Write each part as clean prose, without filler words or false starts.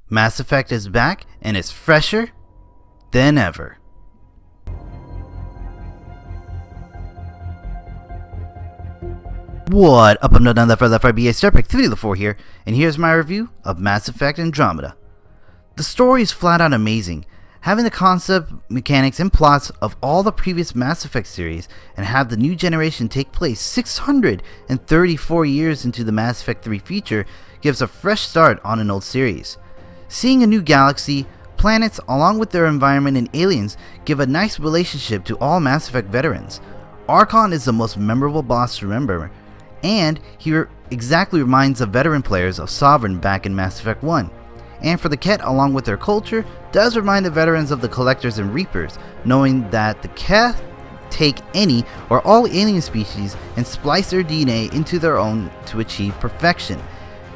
Mass Effect is back and it's fresher than ever. What up, I'm another for MRpeck324 here, and here's my review of Mass Effect Andromeda. The story is flat out amazing. Having the concept, mechanics, and plots of all the previous Mass Effect series and have the new generation take place 634 years into the Mass Effect 3 future gives a fresh start on an old series. Seeing a new galaxy, planets along with their environment and aliens give a nice relationship to all Mass Effect veterans. Archon is the most memorable boss to remember, and he exactly reminds the veteran players of Sovereign back in Mass Effect 1. And for the Kett, along with their culture, does remind the veterans of the Collectors and Reapers, knowing that the Kett take any or all alien species and splice their DNA into their own to achieve perfection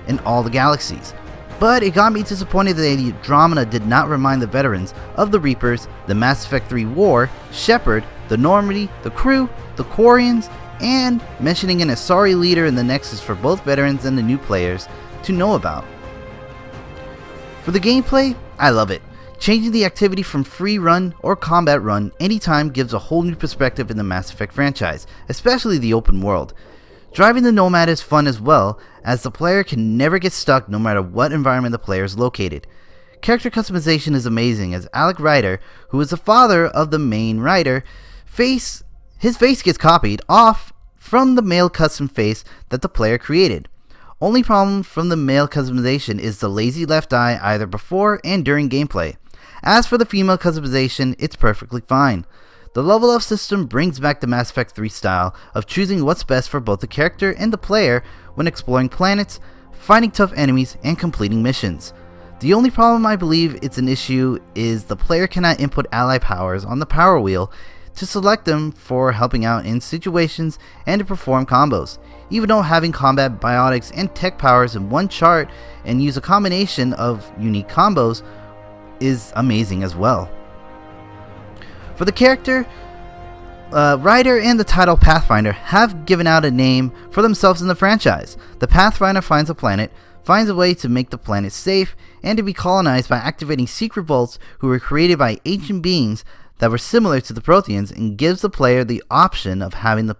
in all the galaxies. But it got me disappointed that Andromeda did not remind the veterans of the Reapers, the Mass Effect 3 War, Shepard, the Normandy, the crew, the Quarians, and mentioning an Asari leader in the Nexus for both veterans and the new players to know about. For the gameplay, I love it. Changing the activity from free run or combat run anytime gives a whole new perspective in the Mass Effect franchise, especially the open world. Driving the Nomad is fun as well, as the player can never get stuck no matter what environment the player is located. Character customization is amazing, as Alec Ryder, who is the father of the main Ryder, his face gets copied off from the male custom face that the player created. Only problem from the male customization is the lazy left eye either before and during gameplay. As for the female customization, it's perfectly fine. The level up system brings back the Mass Effect 3 style of choosing what's best for both the character and the player when exploring planets, fighting tough enemies, and completing missions. The only problem I believe it's an issue is the player cannot input ally powers on the power wheel to select them for helping out in situations and to perform combos. Even though having combat biotics and tech powers in one chart and use a combination of unique combos is amazing as well. For the character, Ryder and the title Pathfinder have given out a name for themselves in the franchise. The Pathfinder finds a planet, finds a way to make the planet safe and to be colonized by activating secret vaults who were created by ancient beings that were similar to the Protheans, and gives the player the option of having the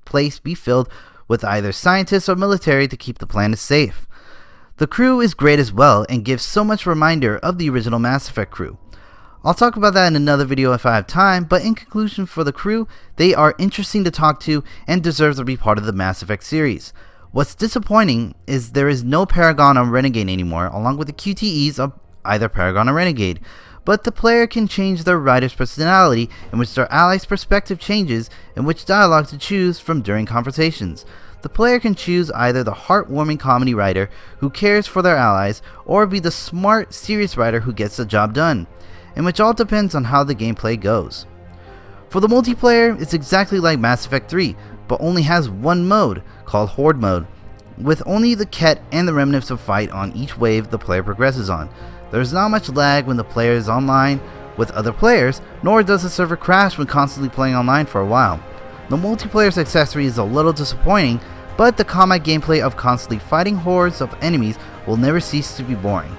place be filled with either scientists or military to keep the planet safe. The crew is great as well and gives so much reminder of the original Mass Effect crew. I'll talk about that in another video if I have time, but in conclusion, for the crew, they are interesting to talk to and deserve to be part of the Mass Effect series. What's disappointing is there is no Paragon or Renegade anymore, along with the QTEs of either Paragon or Renegade, but the player can change their Ryder's personality, in which their ally's perspective changes, and which dialogue to choose from during conversations. The player can choose either the heartwarming comedy Ryder who cares for their allies, or be the smart, serious Ryder who gets the job done, and which all depends on how the gameplay goes. For the multiplayer, it's exactly like Mass Effect 3, but only has one mode, called Horde mode, with only the Kett and the remnants of fight on each wave the player progresses on. There's not much lag when the player is online with other players, nor does the server crash when constantly playing online for a while. The multiplayer's accessory is a little disappointing, but the combat gameplay of constantly fighting hordes of enemies will never cease to be boring.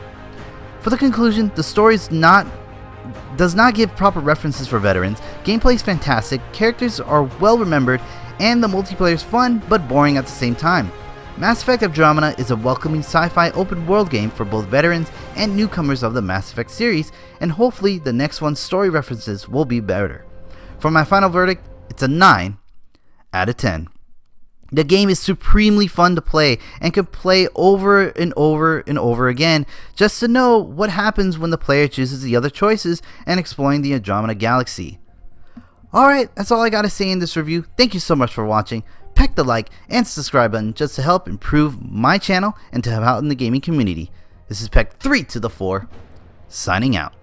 For the conclusion, the story does not give proper references for veterans, gameplay is fantastic, characters are well remembered, and the multiplayer is fun but boring at the same time. Mass Effect Andromeda is a welcoming sci-fi open world game for both veterans and newcomers of the Mass Effect series, and hopefully the next one's story references will be better. For my final verdict, it's a 9 out of 10. The game is supremely fun to play and can play over and over and over again just to know what happens when the player chooses the other choices and exploring the Andromeda galaxy. Alright, that's all I gotta say in this review. Thank you so much for watching. Peck the like and subscribe button just to help improve my channel and to help out in the gaming community. This is Peck324, signing out.